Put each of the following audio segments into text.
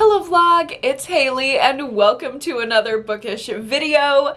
Hello vlog, it's Haley and welcome to another bookish video.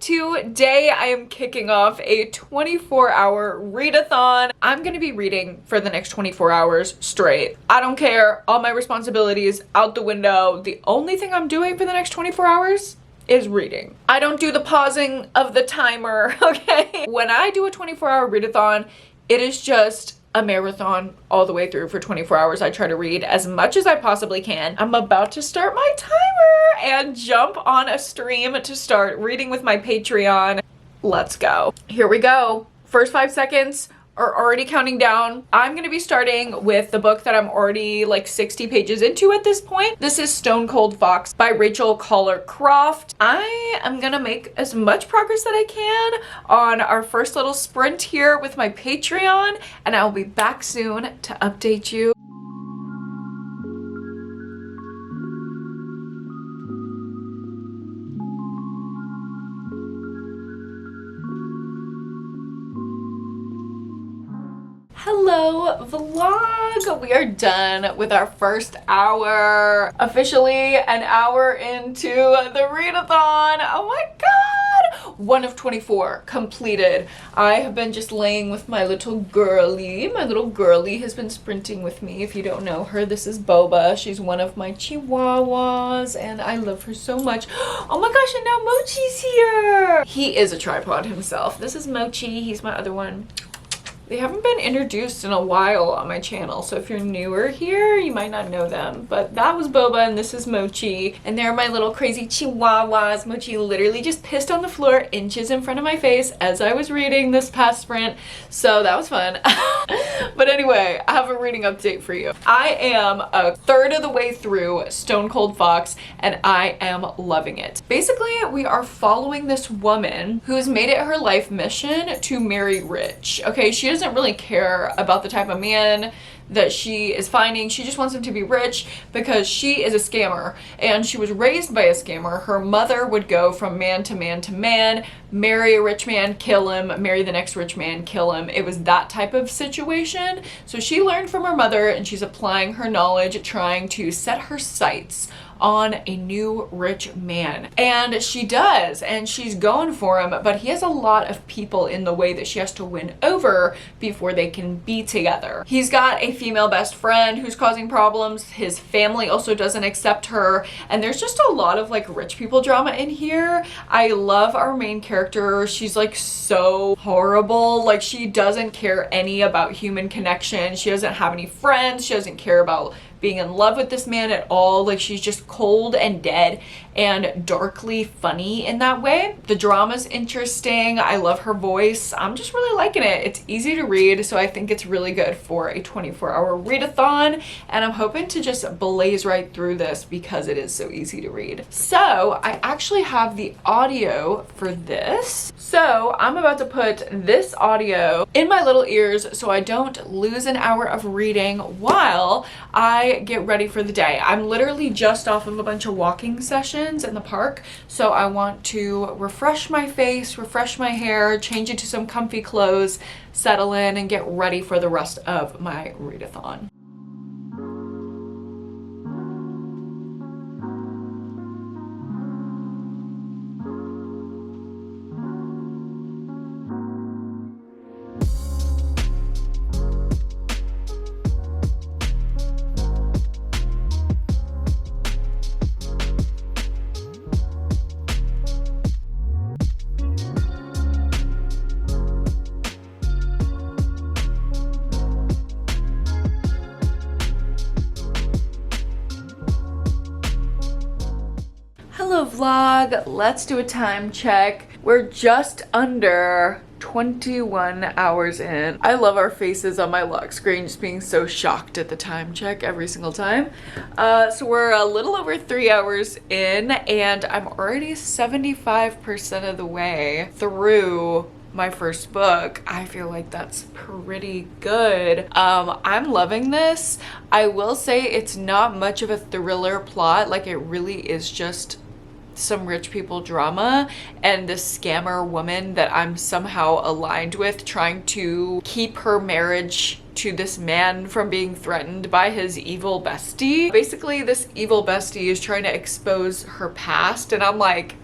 Today I am kicking off a 24-hour readathon. I'm gonna be reading for the next 24 hours straight. I don't care, all my responsibilities out the window. The only thing I'm doing for the next 24 hours is reading. I don't do the pausing of the timer, okay? When I do a 24-hour readathon, it is just a marathon all the way through for 24 hours. I try to read as much as I possibly can. I'm about to start my timer and jump on a stream to start reading with my Patreon. Let's go. Here we go. First 5 seconds are already counting down. I'm gonna be starting with the book that I'm already like 60 pages into at this point. This is Stone Cold Fox by Rachel Collar Croft. I am gonna make as much progress that I can on our first little sprint here with my Patreon, and I'll be back soon to update you. Hello vlog! We are done with our first hour. Officially an hour into the readathon. Oh my god! 1 of 24 completed. I have been just laying with my little girly. My little girly has been sprinting with me. If you don't know her, this is Boba. She's one of my chihuahuas and I love her so much. Oh my gosh, and now Mochi's here! He is a tripod himself. This is Mochi. He's my other one. They haven't been introduced in a while on my channel, so if you're newer here, you might not know them. But that was Boba and this is Mochi. And they're my little crazy chihuahuas. Mochi literally just pissed on the floor inches in front of my face as I was reading this past sprint. So that was fun. But anyway, I have a reading update for you. I am a third of the way through Stone Cold Fox and I am loving it. Basically, we are following this woman who's made it her life mission to marry rich. Okay, she doesn't really care about the type of man that she is finding. She just wants him to be rich because she is a scammer and she was raised by a scammer. Her mother would go from man to man to man, marry a rich man, kill him, marry the next rich man, kill him. It was that type of situation. So she learned from her mother and she's applying her knowledge, trying to set her sights on a new rich man. And she does, and she's going for him, but he has a lot of people in the way that she has to win over before they can be together. He's got a female best friend who's causing problems. His family also doesn't accept her, and there's just a lot of like rich people drama in here. I love our main character. She's like so horrible. Like she doesn't care any about human connection. She doesn't have any friends. She doesn't care about being in love with this man at all. Like she's just cold and dead and darkly funny in that way. The drama's interesting. I love her voice. I'm just really liking it. It's easy to read, so I think it's really good for a 24-hour readathon, and I'm hoping to just blaze right through this because it is so easy to read. So I actually have the audio for this. So I'm about to put this audio in my little ears so I don't lose an hour of reading while I get ready for the day. I'm literally just off of a bunch of walking sessions in the park, so I want to refresh my face, refresh my hair, change into some comfy clothes, settle in, and get ready for the rest of my readathon. Hello vlog, let's do a time check. We're just under 21 hours in. I love our faces on my lock screen just being so shocked at the time check every single time. So we're a little over 3 hours in and I'm already 75% of the way through my first book. I feel like that's pretty good. I'm loving this. I will say it's not much of a thriller plot. Like, it really is just some rich people drama and this scammer woman that I'm somehow aligned with, trying to keep her marriage to this man from being threatened by his evil bestie. Basically, this evil bestie is trying to expose her past, and I'm like,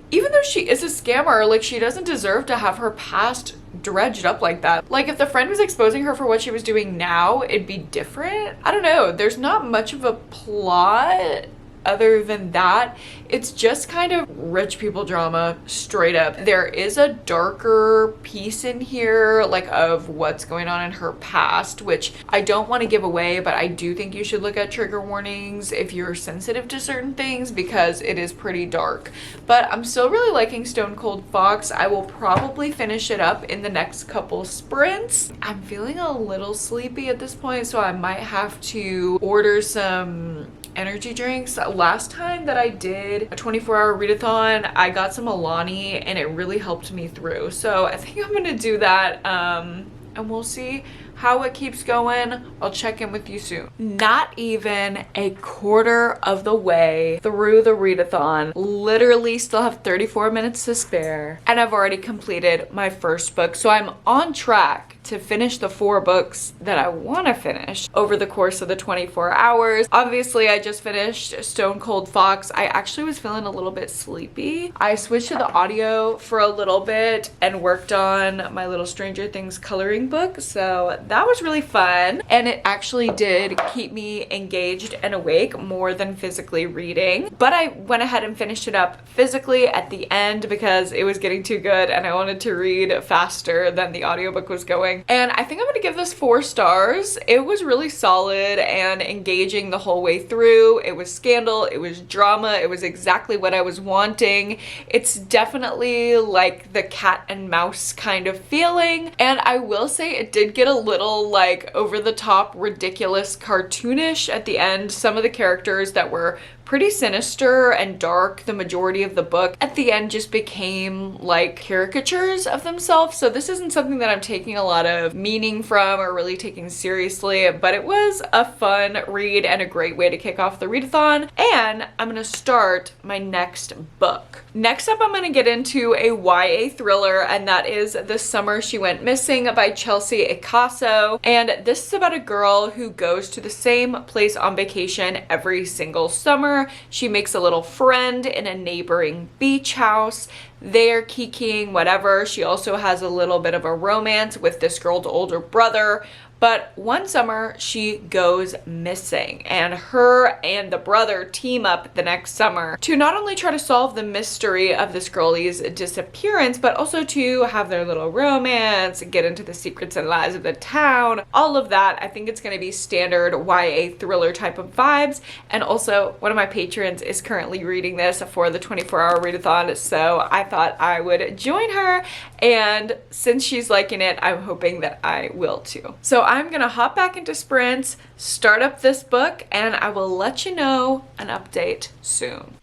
even though she is a scammer, like, she doesn't deserve to have her past dredged up like that. Like, if the friend was exposing her for what she was doing now, it'd be different. I don't know. There's not much of a plot other than that. It's just kind of rich people drama, straight up. There is a darker piece in here, like, of what's going on in her past, which I don't want to give away, but I do think you should look at trigger warnings if you're sensitive to certain things, because it is pretty dark. But I'm still really liking Stone Cold Fox. I will probably finish it up in the next couple sprints. I'm feeling a little sleepy at this point, so I might have to order some energy drinks. Last time that I did a 24-hour readathon, I got some Alani and it really helped me through. So I think I'm gonna do that, and we'll see how it keeps going. I'll check in with you soon. Not even a quarter of the way through the readathon. Literally still have 34 minutes to spare, and I've already completed my first book. So I'm on track to finish the 4 books that I want to finish over the course of the 24 hours. Obviously, I just finished Stone Cold Fox. I actually was feeling a little bit sleepy. I switched to the audio for a little bit and worked on my little Stranger Things coloring book. So that was really fun. And it actually did keep me engaged and awake more than physically reading. But I went ahead and finished it up physically at the end because it was getting too good and I wanted to read faster than the audiobook was going. And I think I'm gonna give this 4 stars. It was really solid and engaging the whole way through. It was scandal, it was drama, it was exactly what I was wanting. It's definitely like the cat and mouse kind of feeling. And I will say it did get a little like over the top, ridiculous, cartoonish at the end. Some of the characters that were pretty sinister and dark the majority of the book at the end just became like caricatures of themselves. So this isn't something that I'm taking a lot of meaning from or really taking seriously, but it was a fun read and a great way to kick off the readathon. And I'm gonna start my next book. Next up, I'm gonna get into a YA thriller, and that is The Summer She Went Missing by Chelsea Icasso. And this is about a girl who goes to the same place on vacation every single summer. She makes a little friend in a neighboring beach house. They're kikiing, whatever. She also has a little bit of a romance with this girl's older brother. But one summer she goes missing, and her and the brother team up the next summer to not only try to solve the mystery of this girlie's disappearance, but also to have their little romance, get into the secrets and lies of the town, all of that. I think it's going to be standard YA thriller type of vibes. And also, one of my patrons is currently reading this for the 24-hour readathon, so I thought I would join her, and since she's liking it, I'm hoping that I will too. So I'm gonna hop back into sprints, start up this book, and I will let you know an update soon.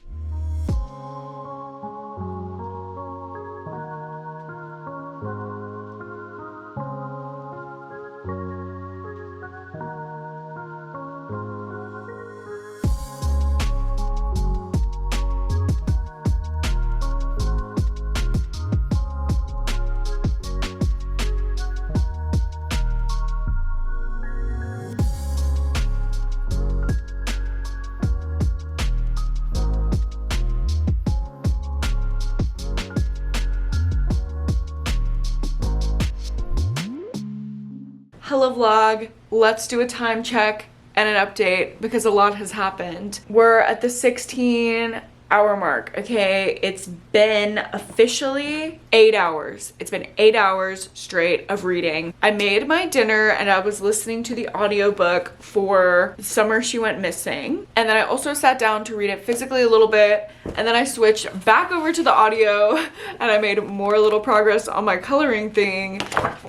Hello vlog, let's do a time check and an update because a lot has happened. We're at the 16-hour mark, okay? It's been officially 8 hours. It's been 8 hours straight of reading. I made my dinner and I was listening to the audiobook for Summer She Went Missing. And then I also sat down to read it physically a little bit. And then I switched back over to the audio and I made more little progress on my coloring thing.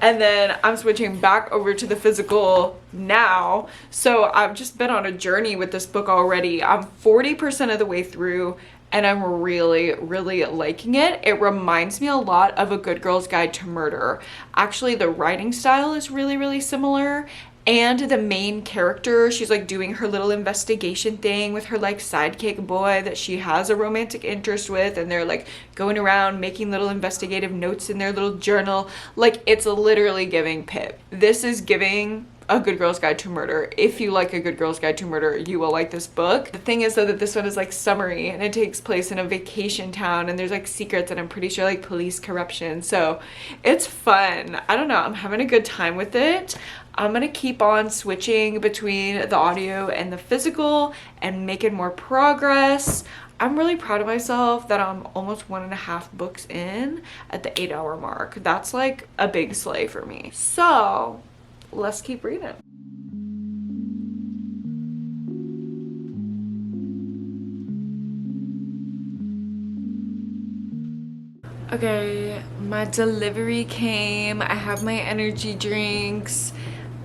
And then I'm switching back over to the physical now. So I've just been on a journey with this book already. I'm 40% of the way through and I'm really, really liking it. It reminds me a lot of A Good Girl's Guide to Murder. Actually, the writing style is really, really similar. And the main character, she's like doing her little investigation thing with her like sidekick boy that she has a romantic interest with, and they're like going around making little investigative notes in their little journal. Like, it's literally giving Pip. This is giving A Good Girl's Guide to Murder. If you like A Good Girl's Guide to Murder, you will like this book. The thing is though that this one is like summery and it takes place in a vacation town, and there's like secrets and I'm pretty sure like police corruption. So it's fun. I don't know, I'm having a good time with it. I'm gonna keep on switching between the audio and the physical and making more progress. I'm really proud of myself that I'm almost 1.5 books in at the 8-hour mark. That's like a big slay for me. So let's keep reading. Okay, my delivery came. I have my energy drinks.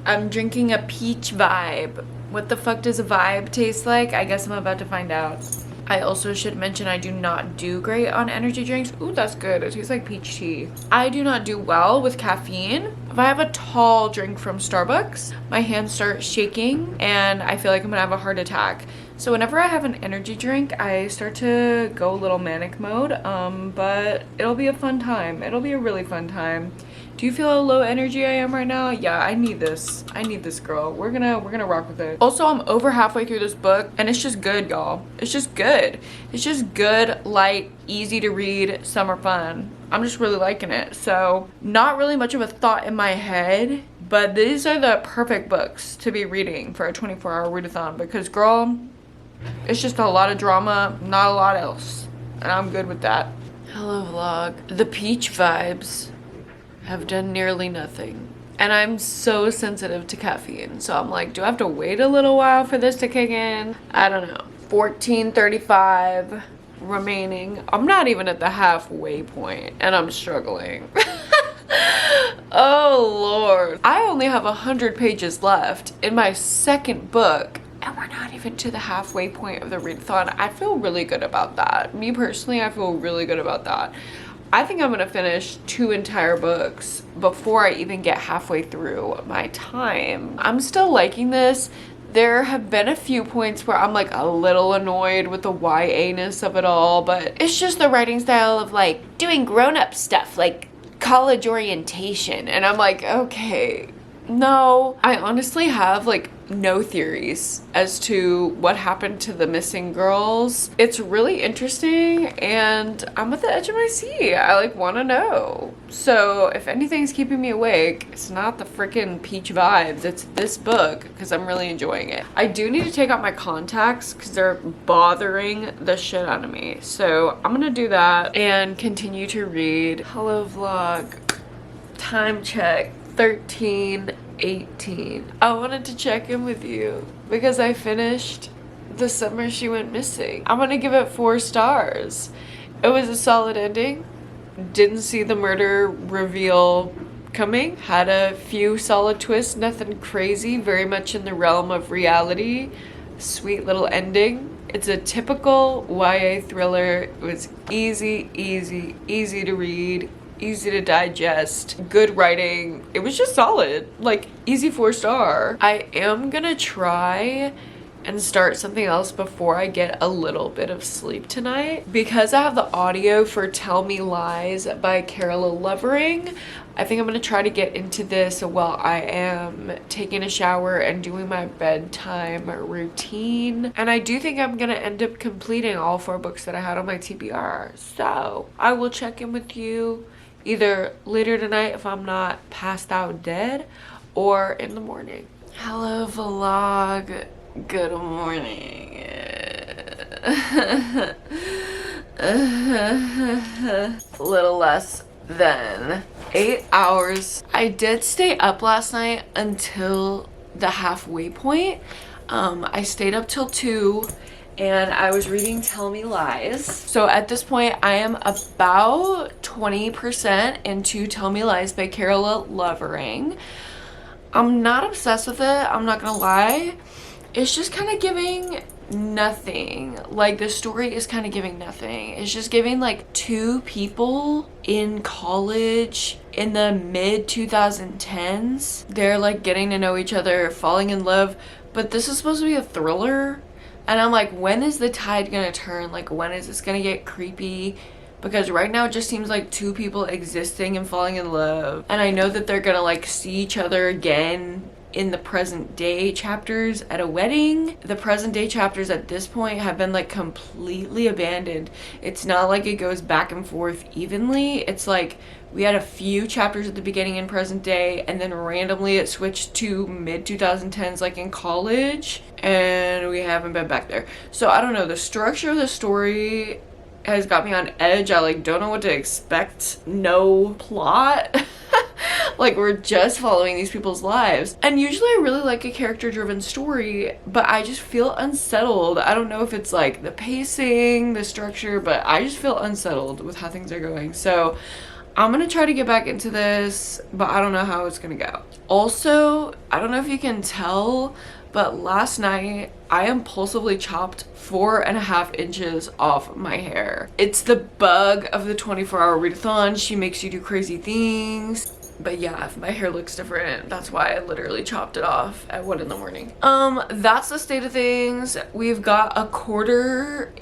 I'm drinking a peach vibe. What the fuck does a vibe taste like? I guess I'm about to find out. I also should mention I do not do great on energy drinks. Ooh, that's good. It tastes like peach tea. I do not do well with caffeine. If I have a tall drink from Starbucks, my hands start shaking and I feel like I'm gonna have a heart attack. So whenever I have an energy drink, I start to go a little manic mode, but it'll be a fun time. It'll be a really fun time. Do you feel how low energy I am right now? Yeah, I need this. I need this, girl. We're gonna rock with it. Also, I'm over halfway through this book and it's just good, y'all. It's just good. It's just good, light, easy to read, summer fun. I'm just really liking it. So not really much of a thought in my head, but these are the perfect books to be reading for a 24-hour readathon because, girl, it's just a lot of drama, not a lot else. And I'm good with that. Hello, vlog. The peach vibes have done nearly nothing. And I'm so sensitive to caffeine. So I'm like, do I have to wait a little while for this to kick in? I don't know. 14:35 remaining. I'm not even at the halfway point and I'm struggling. Oh Lord. I only have 100 pages left in my second book and we're not even to the halfway point of the readathon. I feel really good about that. Me personally, I feel really good about that. I think I'm gonna finish 2 entire books before I even get halfway through my time. I'm still liking this. There have been a few points where I'm like a little annoyed with the YA-ness of it all, but it's just the writing style of like doing grown-up stuff, like college orientation. And I'm like, okay, no. I honestly have like no theories as to what happened to the missing girls. It's really interesting and I'm at the edge of my seat. I like want to know. So if anything's keeping me awake, it's not the freaking peach vibes, it's this book because I'm really enjoying it. I do need to take out my contacts because they're bothering the shit out of me. So I'm gonna do that and continue to read. Hello vlog. Time check. 13:18. I wanted to check in with you because I finished The Summer She Went Missing. I'm gonna give it 4 stars. It was a solid ending. Didn't see the murder reveal coming. Had a few solid twists, nothing crazy, very much in the realm of reality. Sweet little ending. It's a typical YA thriller. It was easy to read, easy to digest, good writing. It was just solid, like easy 4-star. I am gonna try and start something else before I get a little bit of sleep tonight. Because I have the audio for Tell Me Lies by Carola Lovering, I think I'm gonna try to get into this while I am taking a shower and doing my bedtime routine. And I do think I'm gonna end up completing all 4 books that I had on my TBR. So I will check in with you either later tonight if I'm not passed out dead or in the morning. Hello vlog. Good morning. A little less than 8 hours. I did stay up last night until the halfway point. I stayed up till 2 and I was reading Tell Me Lies. So at this point I am about 20% into Tell Me Lies by Carola Lovering. I'm not obsessed with it, I'm not gonna lie. It's just kind of giving nothing. Like the story is kind of giving nothing. It's just giving like 2 people in college in the mid 2010s. They're like getting to know each other, falling in love, but this is supposed to be a thriller. And I'm like, when is the tide gonna turn? Like, when is this gonna get creepy? Because right now it just seems like two people existing and falling in love. And I know that they're gonna like see each other again in the present day chapters at a wedding. The present day chapters at this point have been like completely abandoned. It's not like it goes back and forth evenly. It's like we had a few chapters at the beginning in present day, and then randomly it switched to mid 2010s like in college, and we haven't been back there. So I don't know, the structure of the story has got me on edge. I like don't know what to expect. No plot. Like, we're just following these people's lives. And usually I really like a character-driven story, but I just feel unsettled. I don't know if it's like the pacing, the structure, but I just feel unsettled with how things are going. So I'm gonna try to get back into this, but I don't know how it's gonna go. Also, I don't know if you can tell, but last night I impulsively chopped 4.5 inches off my hair. It's the bug of the 24-hour readathon. She makes you do crazy things. But yeah, if my hair looks different, that's why I literally chopped it off at 1 in the morning. That's the state of things. We've got a quarter-ish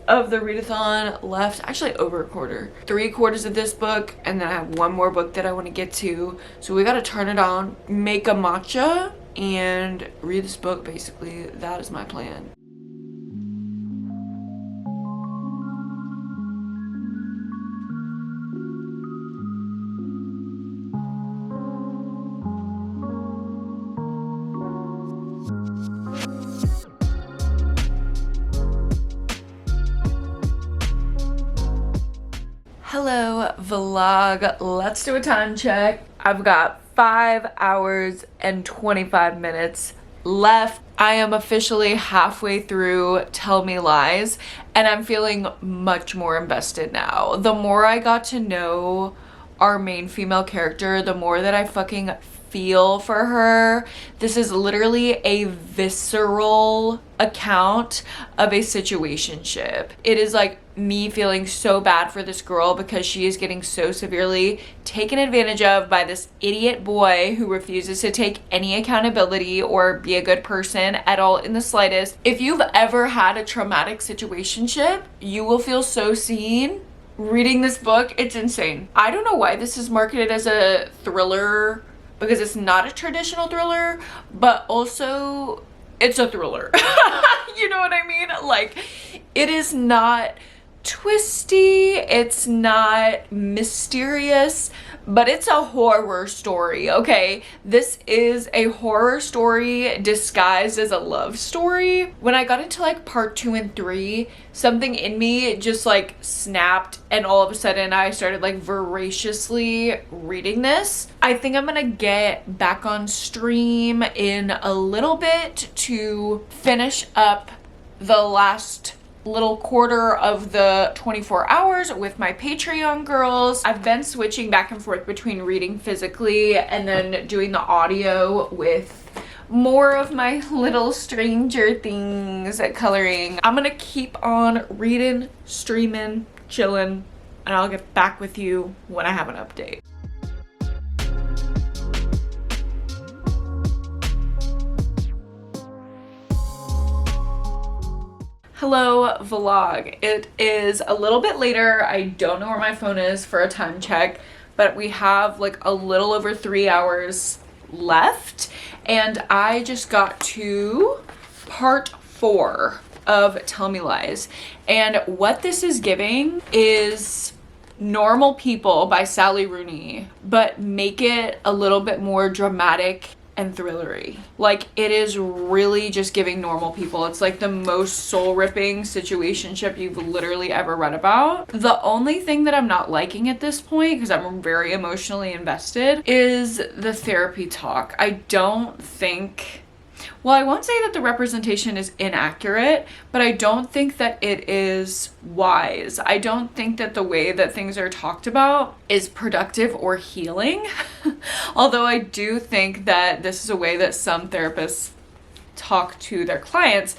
of the readathon left. Actually, over a quarter. 3/4 of this book, and then I have one more book that I want to get to. So we gotta turn it on, make a matcha, and read this book, basically. That is my plan. Hello vlog, let's do a time check. I've got 5 hours and 25 minutes left. I am officially halfway through Tell Me Lies, and I'm feeling much more invested now. The more I got to know our main female character, the more that I fucking feel for her. This is literally a visceral account of a situationship. It is like me feeling so bad for this girl because she is getting so severely taken advantage of by this idiot boy who refuses to take any accountability or be a good person at all in the slightest. If you've ever had a traumatic situationship, you will feel so seen. Reading this book, it's insane. I don't know why this is marketed as a thriller, because it's not a traditional thriller, but also it's a thriller. You know what I mean? Like, it is not twisty, it's not mysterious, but it's a horror story, okay? This is a horror story disguised as a love story. When I got into like part 2 and 3, something in me just like snapped, and all of a sudden I started like voraciously reading this. I think I'm gonna get back on stream in a little bit to finish up the last little quarter of the 24 hours with my Patreon girls. I've been switching back and forth between reading physically and then doing the audio with more of my little Stranger Things coloring. I'm gonna keep on reading, streaming, chilling, and I'll get back with you when I have an update. Hello vlog. It is a little bit later. I don't know where my phone is for a time check, but we have like a little over 3 hours left, and I just got to part 4 of Tell Me Lies, and what this is giving is Normal People by Sally Rooney, but make it a little bit more dramatic and thrillery. Like, it is really just giving Normal People. It's like the most soul-ripping situationship you've literally ever read about. The only thing that I'm not liking at this point, because I'm very emotionally invested, is the therapy talk. I don't think, well, I won't say that the representation is inaccurate, but I don't think that it is wise. I don't think that the way that things are talked about is productive or healing. Although I do think that this is a way that some therapists talk to their clients.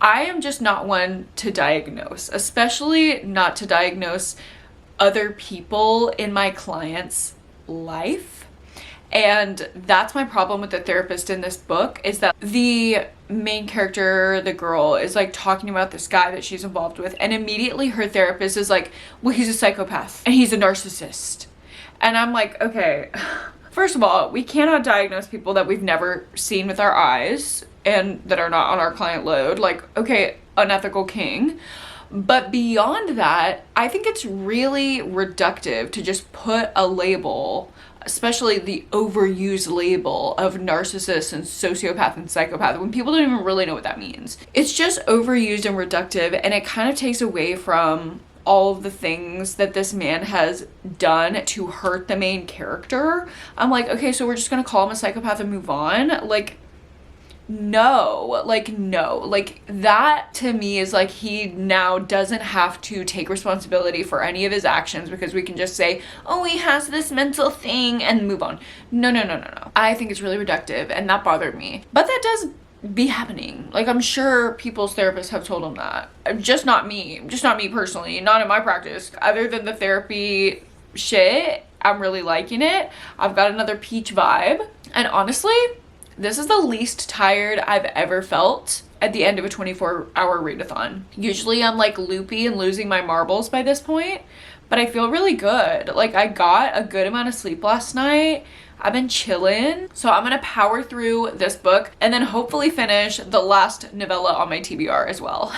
I am just not one to diagnose, especially not to diagnose other people in my client's life. And that's my problem with the therapist in this book, is that the main character, the girl, is like talking about this guy that she's involved with, and immediately her therapist is like, well, he's a psychopath and he's a narcissist. And I'm like, okay, first of all, we cannot diagnose people that we've never seen with our eyes and that are not on our client load. Like, okay, unethical king. But beyond that, I think it's really reductive to just put a label, especially the overused label of narcissist and sociopath and psychopath, when people don't even really know what that means. It's just overused and reductive, and it kind of takes away from all of the things that this man has done to hurt the main character. I'm like, okay, so we're just gonna call him a psychopath and move on? Like, no, like that to me is like, he now doesn't have to take responsibility for any of his actions because we can just say, oh, he has this mental thing and move on. No. I think it's really reductive, and that bothered me. But that does be happening. Like, I'm sure people's therapists have told them that. Just not me personally, not in my practice. Other than the therapy shit, I'm really liking it. I've got another peach vibe. And honestly, this is the least tired I've ever felt at the end of a 24-hour readathon. Usually I'm like loopy and losing my marbles by this point, but I feel really good. Like, I got a good amount of sleep last night. I've been chilling. So I'm gonna power through this book and then hopefully finish the last novella on my TBR as well.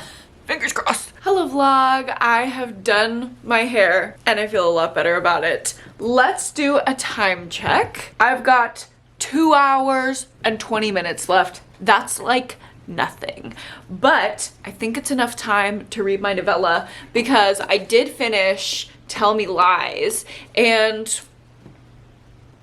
Fingers crossed. Hello vlog, I have done my hair and I feel a lot better about it. Let's do a time check. I've got 2 hours and 20 minutes left. That's like nothing, but I think it's enough time to read my novella because I did finish Tell Me Lies, and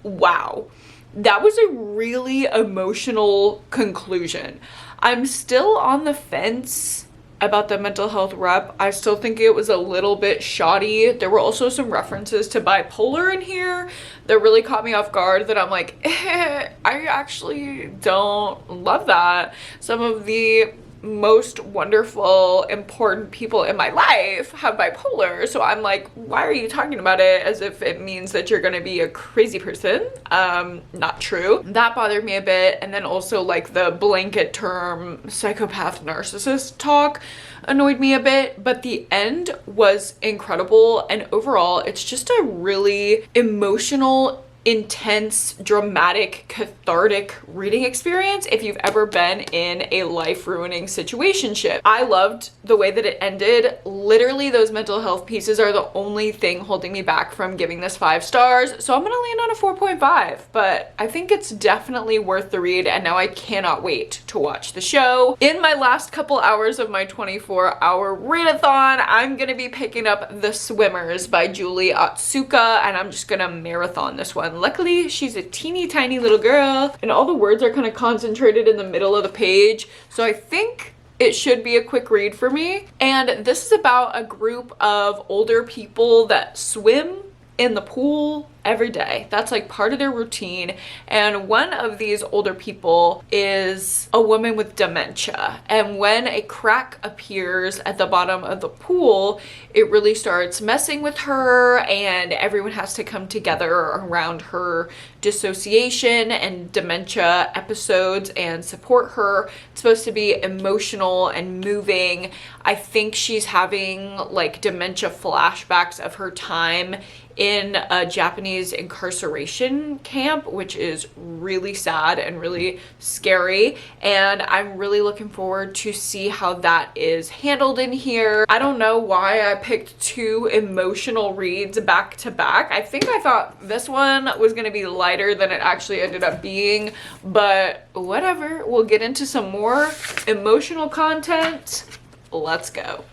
wow, that was a really emotional conclusion. I'm still on the fence about the mental health rep. I still think it was a little bit shoddy. There were also some references to bipolar in here that really caught me off guard, that I'm like, I actually don't love that. Some of the most wonderful, important people in my life have bipolar, so I'm like, why are you talking about it as if it means that you're gonna be a crazy person? Not true. That bothered me a bit. And then also like the blanket term psychopath narcissist talk annoyed me a bit, but the end was incredible. And overall, it's just a really emotional, intense, dramatic, cathartic reading experience if you've ever been in a life-ruining situationship. I loved the way that it ended. Literally, those mental health pieces are the only thing holding me back from giving this 5 stars, so I'm gonna land on a 4.5, but I think it's definitely worth the read, and now I cannot wait to watch the show. In my last couple hours of my 24-hour readathon, I'm gonna be picking up The Swimmers by Julie Otsuka, and I'm just gonna marathon this one. Luckily, she's a teeny tiny little girl, and all the words are kind of concentrated in the middle of the page, so I think it should be a quick read for me. And this is about a group of older people that swim in the pool every day. That's like part of their routine. And one of these older people is a woman with dementia. And when a crack appears at the bottom of the pool, it really starts messing with her, and everyone has to come together around her dissociation and dementia episodes and support her. It's supposed to be emotional and moving. I think she's having like dementia flashbacks of her time in a Japanese incarceration camp, which is really sad and really scary. And I'm really looking forward to see how that is handled in here. I don't know why I picked 2 emotional reads back to back. I think I thought this one was gonna be lighter than it actually ended up being, but whatever. We'll get into some more emotional content. Let's go.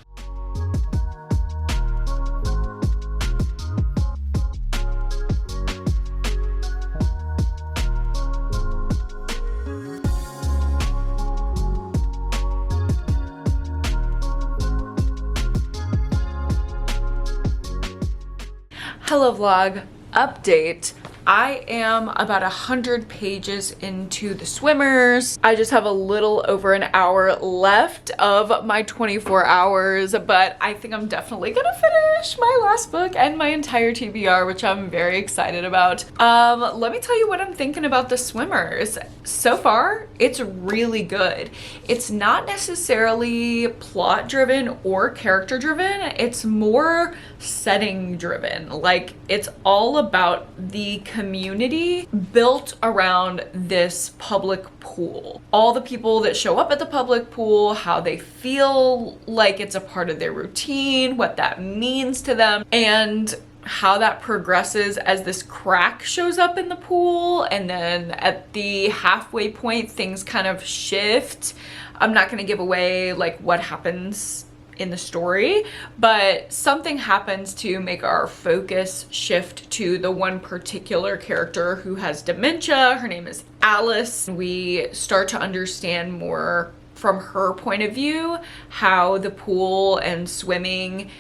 Hello vlog, update. I am about 100 pages into The Swimmers. I just have a little over an hour left of my 24 hours, but I think I'm definitely gonna finish my last book and my entire TBR, which I'm very excited about. Let me tell you what I'm thinking about The Swimmers. So far, it's really good. It's not necessarily plot driven or character driven. It's more setting driven. Like, it's all about the community built around this public pool. All the people that show up at the public pool, how they feel like it's a part of their routine, what that means to them, and how that progresses as this crack shows up in the pool, and then at the halfway point things kind of shift. I'm not going to give away like what happens in the story, but something happens to make our focus shift to the one particular character who has dementia. Her name is Alice. We start to understand more from her point of view how the pool and swimming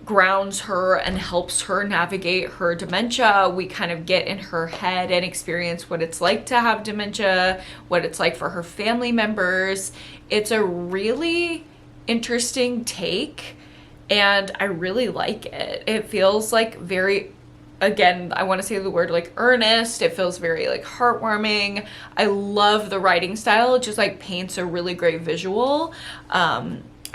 grounds her and helps her navigate her dementia. We kind of get in her head and experience what it's like to have dementia, what it's like for her family members. It's a really interesting take and I really like it. It feels like very, again, I want to say the word like earnest. It feels very like heartwarming. I love the writing style. It just like paints a really great visual.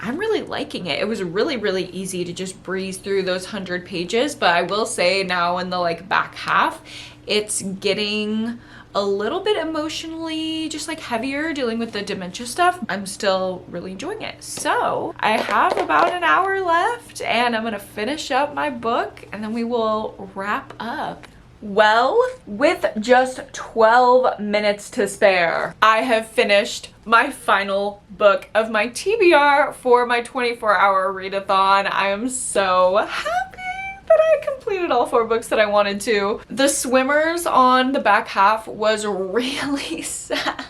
I'm really liking it. It was really, really easy to just breeze through those 100 pages, but I will say now in the like back half, it's getting a little bit emotionally just like heavier dealing with the dementia stuff. I'm still really enjoying it. So I have about an hour left and I'm gonna finish up my book and then we will wrap up. Well, with just 12 minutes to spare, I have finished my final book of my TBR for my 24-hour readathon. I am so happy that I completed all 4 books that I wanted to. The Swimmers on the back half was really sad.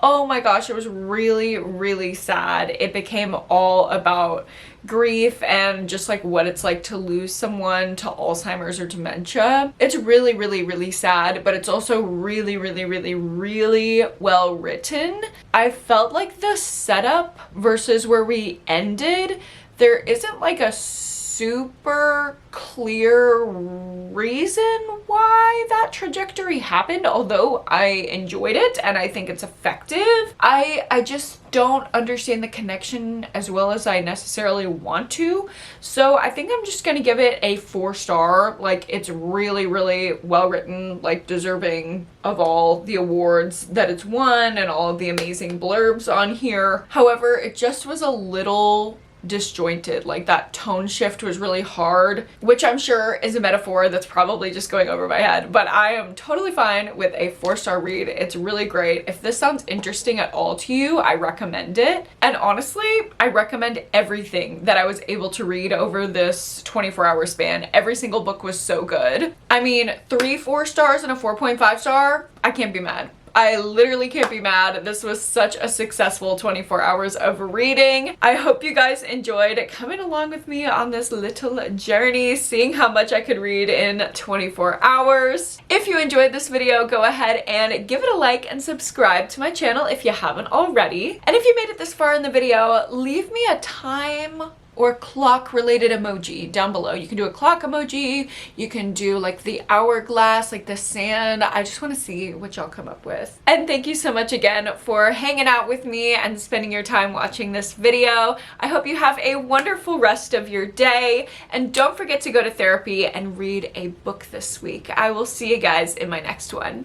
Oh my gosh, it was really, really sad. It became all about grief and just like what it's like to lose someone to Alzheimer's or dementia. It's really, really, really sad, but it's also really, really, really, really well written. I felt like the setup versus where we ended, there isn't like a super clear reason why that trajectory happened, although I enjoyed it and I think it's effective. I just don't understand the connection as well as I necessarily want to. So I think I'm just gonna give it a 4-star. Like, it's really, really well written, like deserving of all the awards that it's won and all of the amazing blurbs on here. However, it just was a little disjointed. Like, that tone shift was really hard, which I'm sure is a metaphor that's probably just going over my head, but I am totally fine with a 4-star read. It's really great. If this sounds interesting at all to you, I recommend it. And honestly, I recommend everything that I was able to read over this 24-hour span. Every single book was so good. I mean, 3 4-stars and a 4.5 star, I can't be mad. I literally can't be mad. This was such a successful 24 hours of reading. I hope you guys enjoyed coming along with me on this little journey, seeing how much I could read in 24 hours. If you enjoyed this video, go ahead and give it a like and subscribe to my channel if you haven't already. And if you made it this far in the video, leave me a time or clock related emoji down below. You can do a clock emoji, you can do like the hourglass, like the sand. I just want to see what y'all come up with. And thank you so much again for hanging out with me and spending your time watching this video. I hope you have a wonderful rest of your day, and don't forget to go to therapy and read a book this week. I will see you guys in my next one.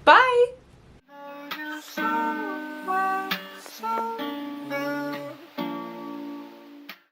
Bye!